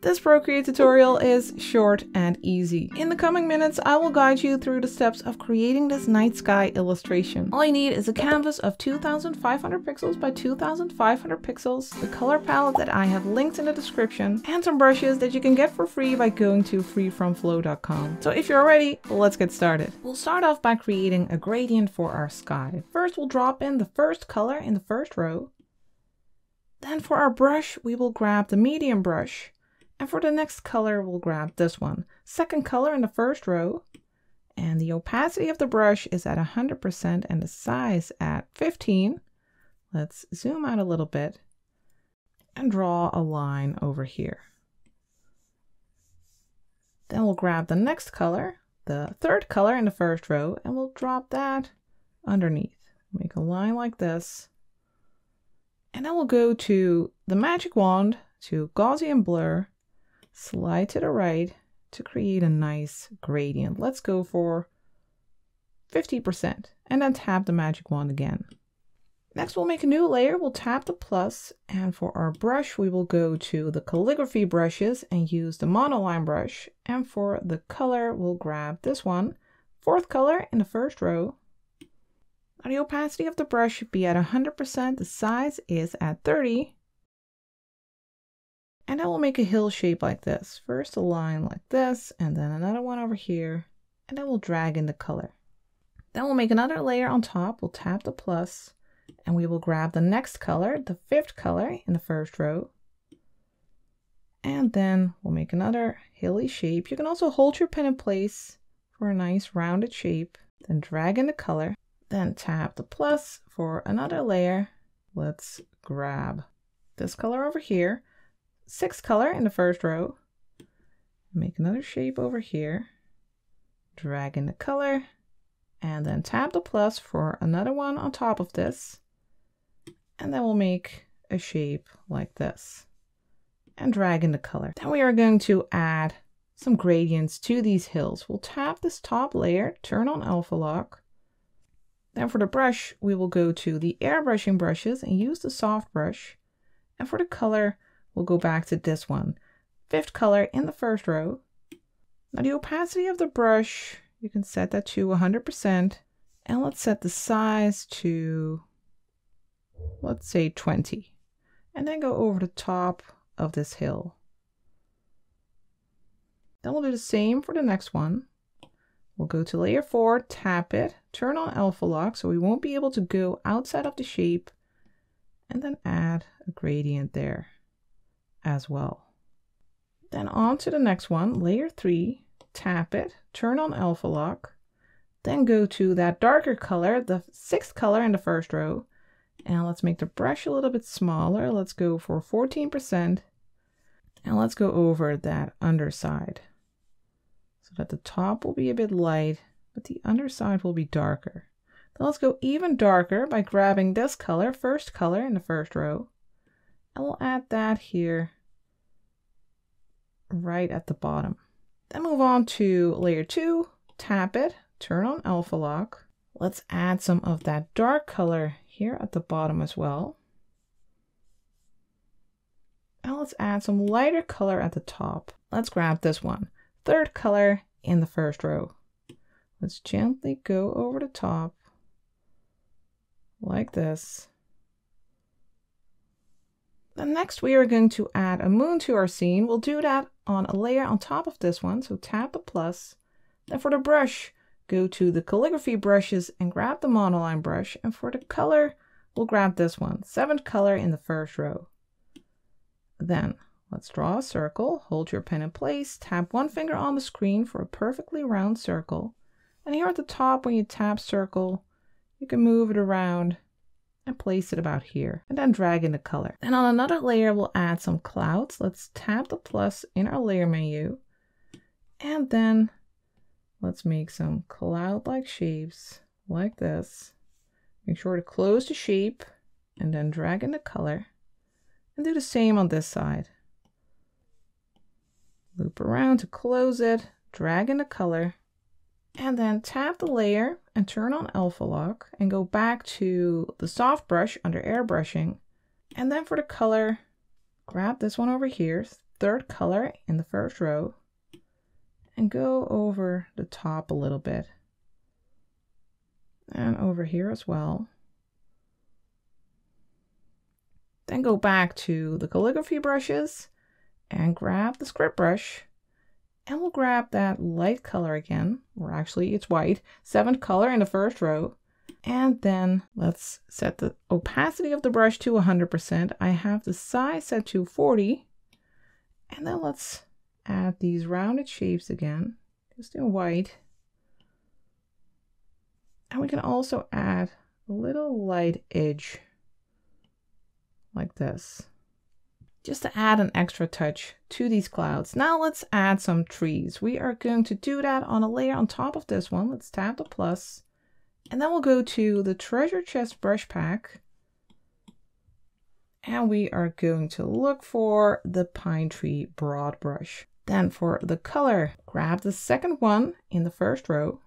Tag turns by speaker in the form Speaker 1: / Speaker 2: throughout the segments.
Speaker 1: This Procreate tutorial is short and easy. In the coming minutes, I will guide you through the steps of creating this night sky illustration. All you need is a canvas of 2500 pixels by 2500 pixels, the color palette that I have linked in the description, and some brushes that you can get for free by going to freefromflow.com. So if you're ready, let's get started. We'll start off by creating a gradient for our sky. First, we'll drop in the first color in the first row. Then for our brush, we will grab the medium brush. And for the next color, we'll grab this one. Second color in the first row. And the opacity of the brush is at 100% and the size at 15. Let's zoom out a little bit and draw a line over here. Then we'll grab the next color, the third color in the first row, and we'll drop that underneath. Make a line like this. And then we'll go to the magic wand, to Gaussian blur, slide to the right to create a nice gradient. Let's go for 50% and then tap the magic wand again. Next, we'll make a new layer. We'll tap the plus, and for our brush, we will go to the calligraphy brushes and use the monoline brush. And for the color, we'll grab this one, fourth color in the first row. Now the opacity of the brush should be at 100%. The size is at 30. And then we'll make a hill shape like this. First a line like this, and then another one over here, and then we'll drag in the color. Then we'll make another layer on top. We'll tap the plus, and we will grab the next color, the fifth color in the first row. And then we'll make another hilly shape. You can also hold your pen in place for a nice rounded shape. Then drag in the color. Then tap the plus for another layer. Let's grab this color over here. Sixth color in the first row. Make another shape over here. Drag in the color. And then tap the plus for another one on top of this. And then we'll make a shape like this. And drag in the color. Then we are going to add some gradients to these hills. We'll tap this top layer, turn on alpha lock. Then for the brush, we will go to the airbrushing brushes and use the soft brush. And for the color, we'll go back to this one, fifth color in the first row. Now the opacity of the brush, you can set that to 100%. And let's set the size to, let's say 20. And then go over the top of this hill. Then we'll do the same for the next one. We'll go to layer 4, tap it, turn on alpha lock so we won't be able to go outside of the shape, and then add a gradient there as well. Then on to the next one, layer 3, tap it, turn on alpha lock, then go to that darker color, the sixth color in the first row, and let's make the brush a little bit smaller. Let's go for 14%, and let's go over that underside so that the top will be a bit light, but the underside will be darker. Then let's go even darker by grabbing this color, first color in the first row, and we'll add that here right at the bottom. Then move on to layer 2, tap it, turn on alpha lock. Let's add some of that dark color here at the bottom as well. And let's add some lighter color at the top. Let's grab this one, third color in the first row. Let's gently go over the top like this. Then next we are going to add a moon to our scene. We'll do that on a layer on top of this one. So tap the plus. Then for the brush, go to the calligraphy brushes and grab the monoline brush. And for the color, we'll grab this one, seventh color in the first row. Then let's draw a circle. Hold your pen in place. Tap one finger on the screen for a perfectly round circle. And here at the top, when you tap circle, you can move it around and place it about here, and then drag in the color. And on another layer, we'll add some clouds. Let's tap the plus in our layer menu, and then let's make some cloud-like shapes like this. Make sure to close the shape, and then drag in the color, and do the same on this side. Loop around to close it, drag in the color, and then tap the layer and turn on alpha lock and go back to the soft brush under airbrushing. And then for the color, grab this one over here, third color in the first row and go over the top a little bit. And over here as well. Then go back to the calligraphy brushes and grab the script brush. And we'll grab that light color again, or actually it's white, 7th color in the first row. And then let's set the opacity of the brush to 100%. I have the size set to 40. And then let's add these rounded shapes again, just in white. And we can also add a little light edge like this, just to add an extra touch to these clouds. Now let's add some trees. We are going to do that on a layer on top of this one. Let's tap the plus, and then we'll go to the treasure chest brush pack. And we are going to look for the pine tree broad brush. Then for the color, grab the second one in the first row.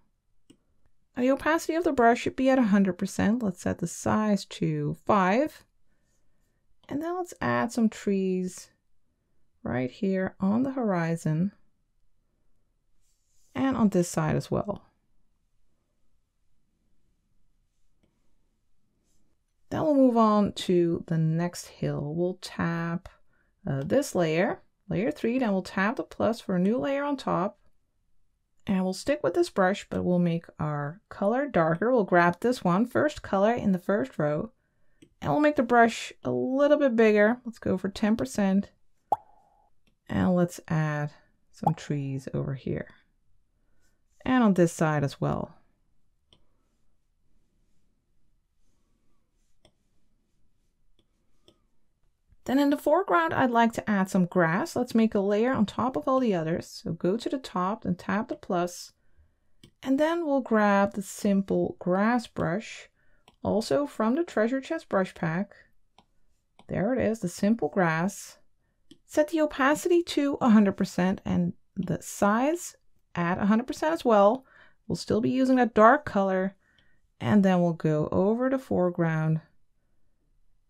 Speaker 1: Now the opacity of the brush should be at 100%. Let's set the size to 5. And then let's add some trees right here on the horizon and on this side as well. Then we'll move on to the next hill. We'll tap this layer, layer 3, then we'll tap the plus for a new layer on top. And we'll stick with this brush, but we'll make our color darker. We'll grab this one, first color in the first row. And we'll make the brush a little bit bigger. Let's go for 10%. And let's add some trees over here. And on this side as well. Then in the foreground, I'd like to add some grass. Let's make a layer on top of all the others. So go to the top and tap the plus. And then we'll grab the simple grass brush. Also from the treasure chest brush pack. There it is, the simple grass. Set the opacity to 100% and the size at 100% as well. We'll still be using that dark color. And then we'll go over the foreground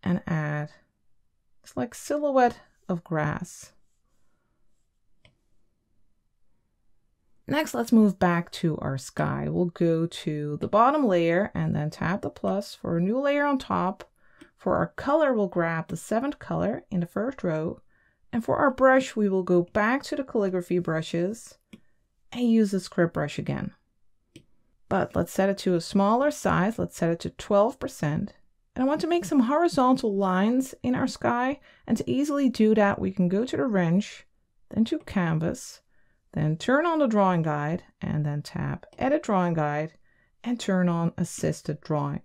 Speaker 1: and add it's like silhouette of grass. Next, let's move back to our sky. We'll go to the bottom layer and then tap the plus for a new layer on top. For our color, we'll grab the 7th color in the first row. And for our brush, we will go back to the calligraphy brushes and use the script brush again. But let's set it to a smaller size. Let's set it to 12%. And I want to make some horizontal lines in our sky. And to easily do that, we can go to the wrench, then to canvas, then turn on the drawing guide and then tap edit drawing guide and turn on assisted drawing.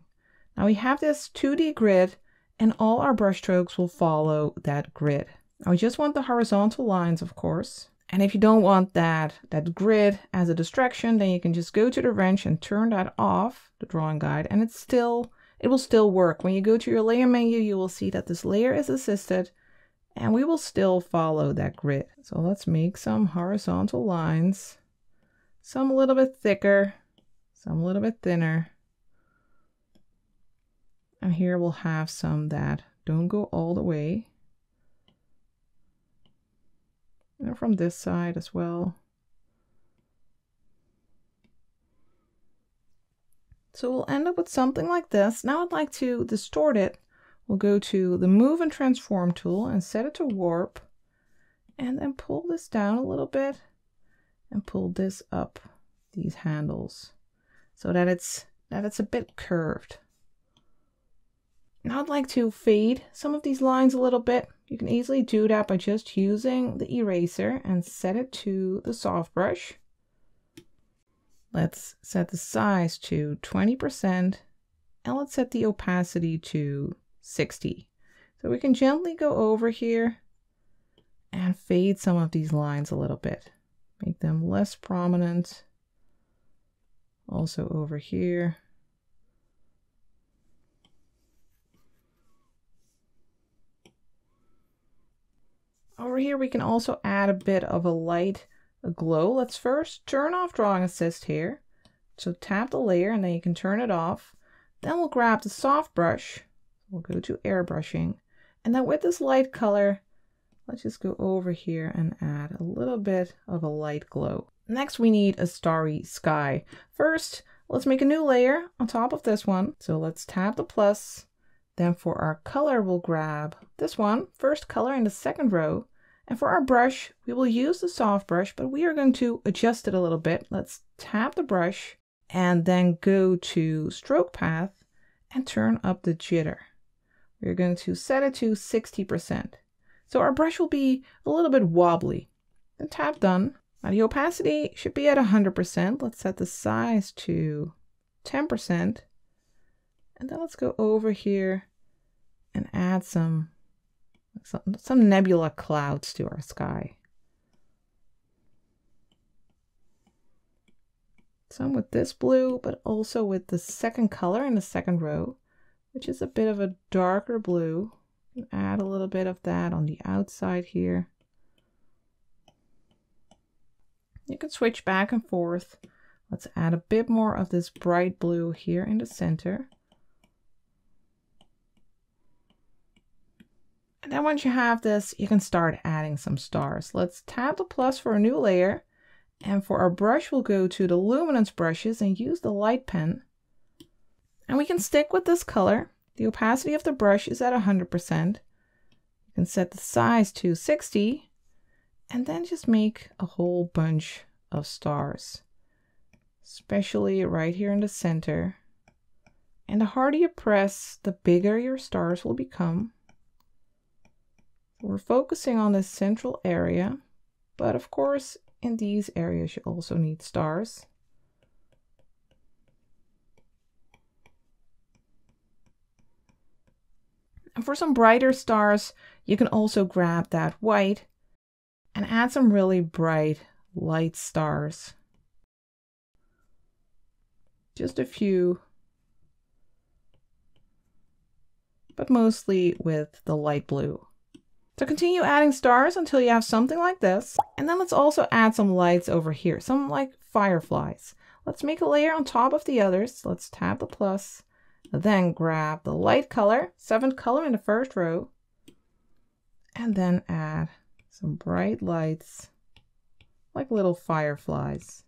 Speaker 1: Now we have this 2D grid and all our brush strokes will follow that grid. Now we just want the horizontal lines, of course. And if you don't want that grid as a distraction, then you can just go to the wrench and turn that off, the drawing guide, and it will still work. When you go to your layer menu, you will see that this layer is assisted and we will still follow that grid. So let's make some horizontal lines, some a little bit thicker, some a little bit thinner. And here we'll have some that don't go all the way. And from this side as well. So we'll end up with something like this. Now I'd like to distort it. We'll go to the Move and Transform tool and set it to Warp. And then pull this down a little bit and pull this up, these handles, so that it's a bit curved. Now I'd like to fade some of these lines a little bit. You can easily do that by just using the eraser and set it to the soft brush. Let's set the size to 20% and let's set the opacity to 60. So we can gently go over here and fade some of these lines a little bit. Make them less prominent. Also over here. Over here we can also add a bit of a light glow. Let's first turn off drawing assist here. So tap the layer and then you can turn it off. Then we'll grab the soft brush. We'll go to airbrushing. And then with this light color, let's just go over here and add a little bit of a light glow. Next, we need a starry sky. First, let's make a new layer on top of this one. So let's tap the plus. Then for our color, we'll grab this one, first color in the second row. And for our brush, we will use the soft brush, but we are going to adjust it a little bit. Let's tap the brush and then go to stroke path and turn up the jitter. We're going to set it to 60%. So our brush will be a little bit wobbly. Then tap done. Now the opacity should be at 100%. Let's set the size to 10%. And then let's go over here and add some nebula clouds to our sky. Some with this blue, but also with the second color in the second row, which is a bit of a darker blue. Add a little bit of that on the outside here. You can switch back and forth. Let's add a bit more of this bright blue here in the center. And then once you have this, you can start adding some stars. Let's tap the plus for a new layer. And for our brush, we'll go to the luminance brushes and use the light pen. And we can stick with this color. The opacity of the brush is at 100%. You can set the size to 60 and then just make a whole bunch of stars, especially right here in the center. And the harder you press, the bigger your stars will become. We're focusing on this central area, but of course, in these areas, you also need stars. And for some brighter stars, you can also grab that white and add some really bright light stars. Just a few, but mostly with the light blue. So continue adding stars until you have something like this. And then let's also add some lights over here, some like fireflies. Let's make a layer on top of the others. Let's tap the plus. Then grab the light color, 7th color in the first row, and then add some bright lights like little fireflies.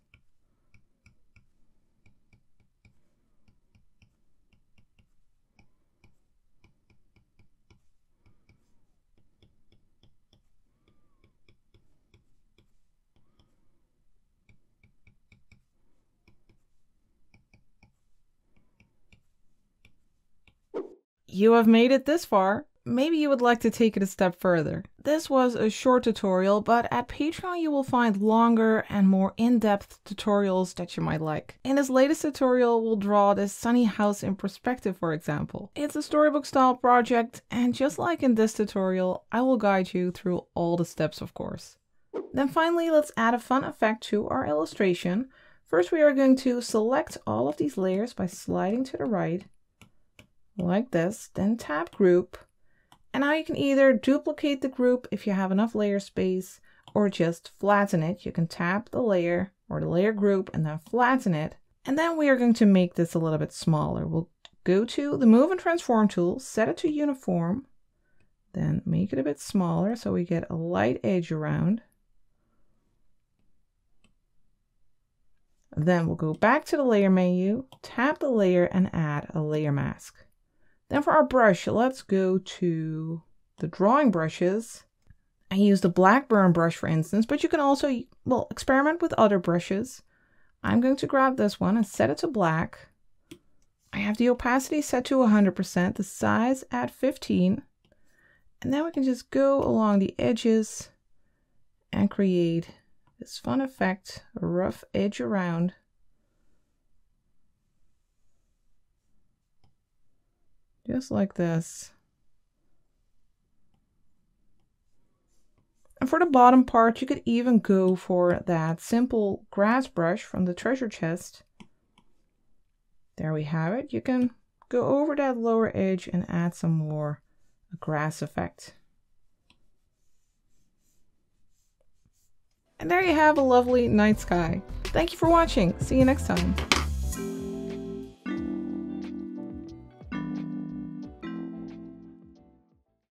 Speaker 1: You have made it this far. Maybe you would like to take it a step further. This was a short tutorial, but at Patreon you will find longer and more in-depth tutorials that you might like. In this latest tutorial, we'll draw this sunny house in perspective, for example. It's a storybook style project, and just like in this tutorial, I will guide you through all the steps, of course. Then finally, let's add a fun effect to our illustration. First, we are going to select all of these layers by sliding to the right, like this, then tap group. And now you can either duplicate the group if you have enough layer space, or just flatten it. You can tap the layer or the layer group and then flatten it. And then we are going to make this a little bit smaller. We'll go to the move and transform tool, set it to uniform, then make it a bit smaller so we get a light edge around. Then we'll go back to the layer menu, tap the layer and add a layer mask. Then for our brush, let's go to the drawing brushes. I use the Blackburn brush, for instance, but you can also, well, experiment with other brushes. I'm going to grab this one and set it to black. I have the opacity set to 100%, the size at 15. And then we can just go along the edges and create this fun effect, a rough edge around. Just like this. And for the bottom part, you could even go for that simple grass brush from the treasure chest. There we have it. You can go over that lower edge and add some more grass effect. And there you have a lovely night sky. Thank you for watching. See you next time.